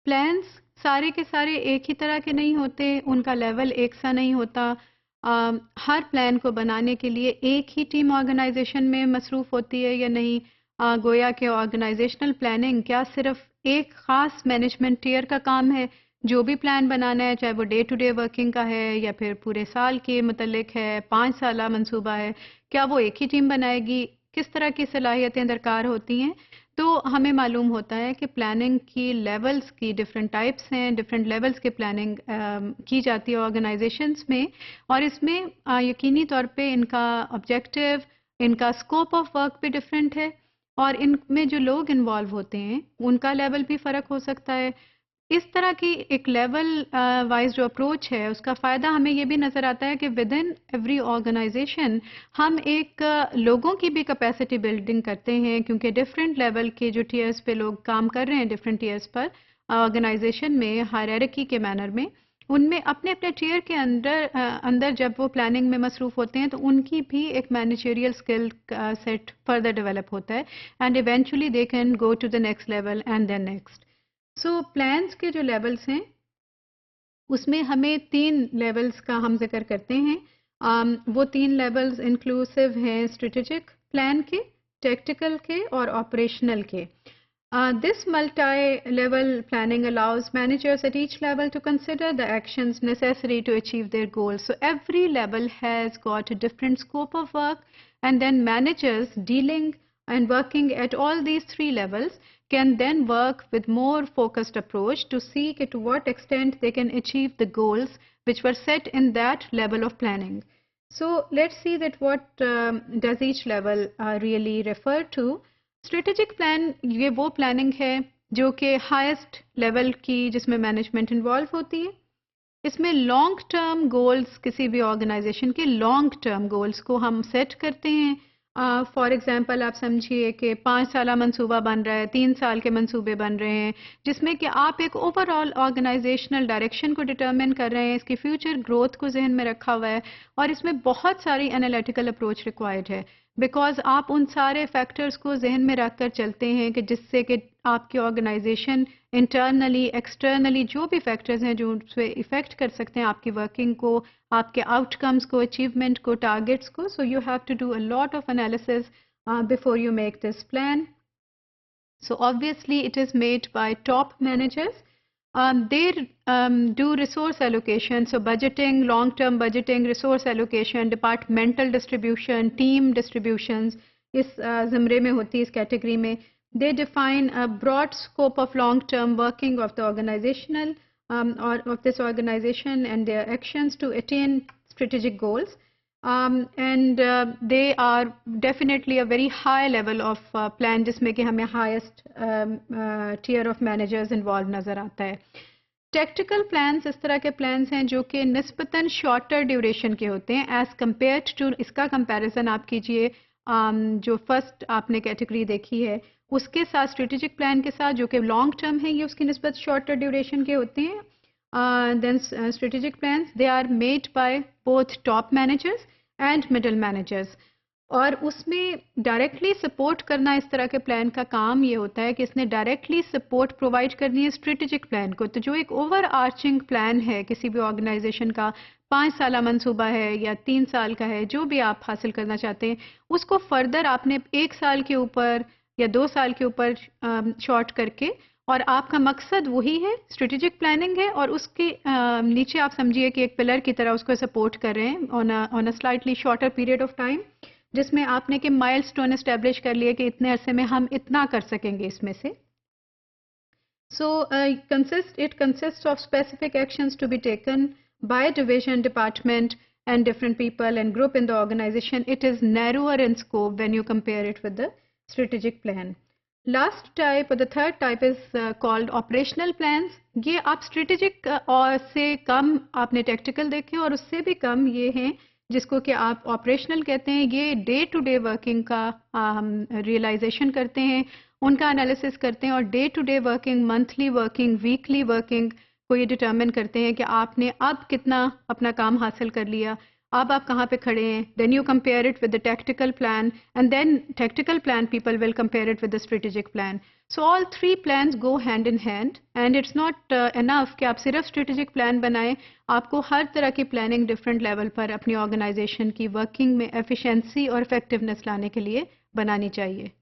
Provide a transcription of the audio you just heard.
Plans सारे के सारे एक ही तरह के नहीं होते, उनका लेवल एक सा नहीं होता। हर प्लान को बनाने के लिए एक ही टीम ऑर्गेनाइजेशन में मसरूफ़ होती है या नहीं। गोया के ऑर्गेनाइजेशनल प्लानिंग क्या सिर्फ एक ख़ास मैनेजमेंट टियर का काम है? जो भी प्लान बनाना है, चाहे वो डे टू डे वर्किंग का है या फिर पूरे साल के मुतल्लिक है, 5 साला मंसूबा है, क्या वो एक ही टीम बनाएगी? किस तरह की सलाहियतें दरकार होती हैं? तो हमें मालूम होता है कि प्लानिंग की लेवल्स की डिफरेंट टाइप्स हैं, डिफरेंट लेवल्स की प्लानिंग की जाती है ऑर्गेनाइजेशंस में, और इसमें यकीनी तौर पे इनका ऑब्जेक्टिव, इनका स्कोप ऑफ वर्क भी डिफरेंट है, और इनमें जो लोग इन्वॉल्व होते हैं उनका लेवल भी फ़र्क हो सकता है। इस तरह की एक लेवल वाइज जो अप्रोच है उसका फ़ायदा हमें ये भी नज़र आता है कि विद इन एवरी ऑर्गेनाइजेशन हम एक लोगों की भी कैपेसिटी बिल्डिंग करते हैं, क्योंकि डिफरेंट लेवल के जो टीयर्स पे लोग काम कर रहे हैं डिफरेंट टीयर्स पर ऑर्गेनाइजेशन में हायरार्की के मैनर में, उनमें अपने अपने टीयर के अंदर जब वो प्लानिंग में मसरूफ़ होते हैं तो उनकी भी एक managerial skill set further develop होता है, and eventually they can go to the next level and then next. So plans के जो लेवल्स हैं उसमें हमें 3 लेवल्स का हम जिक्र करते हैं। वो 3 लेवल्स इंक्लूसिव हैं स्ट्रेटेजिक प्लान के, टैक्टिकल के और ऑपरेशनल के। This multi-level planning allows managers at each level to consider the actions necessary to achieve their goals. So every level has got a different scope of work, and then managers dealing and working at all these 3 levels can then work with more focused approach to see to what extent they can achieve the goals which were set in that level of planning. So let's see that what does each level really refer to. Strategic plan ये वो planning है जो कि highest level की, जिसमें management involve होती है। इसमें लॉन्ग टर्म गोल्स, किसी भी ऑर्गेनाइजेशन के लॉन्ग टर्म गोल्स को हम सेट करते हैं। फॉर एग्जांपल आप समझिए कि 5 साला मंसूबा बन रहा है, 3 साल के मंसूबे बन रहे हैं, जिसमें कि आप एक ओवरऑल ऑर्गेनाइजेशनल डायरेक्शन को डिटरमिन कर रहे हैं, इसकी फ्यूचर ग्रोथ को जहन में रखा हुआ है, और इसमें बहुत सारी एनालिटिकल अप्रोच रिक्वायर्ड है, बिकॉज आप उन सारे फैक्टर्स को जहन में रख कर चलते हैं कि जिससे कि आपकी ऑर्गेनाइजेशन इंटरनली एक्सटर्नली जो भी फैक्टर्स हैं जो उससे इफ़ेक्ट कर सकते हैं आपकी वर्किंग को, आपके आउटकम्स को, अचीवमेंट को, टारगेट्स को। So you have to do a lot of analysis before you make this plan. So obviously it is made by top managers. They do resource allocation, so budgeting, long-term budgeting, resource allocation, departmental distribution, team distributions, इस ज़मरे में होती है, इस category में. They define a broad scope of long-term working of the organizational or of this organization and their actions to attain strategic goals. And they are definitely a very high level of plan, जिसमें कि हमें highest tier of managers involved नज़र आता है. Tactical plans इस तरह के plans हैं जो कि निस्बतन shorter duration के होते हैं as compared to, इसका comparison आप कीजिए जो first आपने category देखी है उसके साथ strategic plan के साथ, जो कि long term है, ये उसकी निस्बत shorter duration के होते हैं. Then strategic plans, they are made by both top managers and middle managers. और उसमें डायरेक्टली सपोर्ट करना, इस तरह के प्लान का काम ये होता है कि इसने डायरेक्टली सपोर्ट प्रोवाइड करनी है स्ट्रेटेजिक प्लान को. तो जो एक ओवर आर्चिंग प्लान है किसी भी ऑर्गेनाइजेशन का, 5 साला मंसूबा है या 3 साल का है, जो भी आप हासिल करना चाहते हैं, उसको फर्दर आपने 1 साल के ऊपर या 2 साल के ऊपर शॉर्ट करके, और आपका मकसद वही है, स्ट्रेटेजिक प्लानिंग है, और उसके नीचे आप समझिए कि एक पिलर की तरह उसको सपोर्ट कर रहे हैं on a slightly shorter period of time, जिसमें आपने कि माइलस्टोन एस्टेब्लिश कर लिए कि इतने अरसे में हम इतना कर सकेंगे इसमें से. So it consist of specific actions to be taken by division, department and different people and group in the organization. It is narrower in scope when you compare it with the strategic plan. Last type, or the third type, is called operational plans. ये आप strategic और से कम आपने tactical देखे, और उससे भी कम ये हैं जिसको कि आप operational कहते हैं. ये day to day working का हम realization करते हैं, उनका analysis करते हैं, और day to day working, monthly working, weekly working को ये डिटरमिन करते हैं कि आपने अब कितना अपना काम हासिल कर लिया, अब आप कहाँ पे खड़े हैं, then you compare it with the tactical plan and then tactical plan people will compare it with the strategic plan. So all three plans go hand in hand and it's not enough कि आप सिर्फ strategic plan बनाएं. आपको हर तरह की planning different level पर अपनी organisation की वर्किंग में एफिशिएंसी और इफेक्टिवनेस लाने के लिए बनानी चाहिए.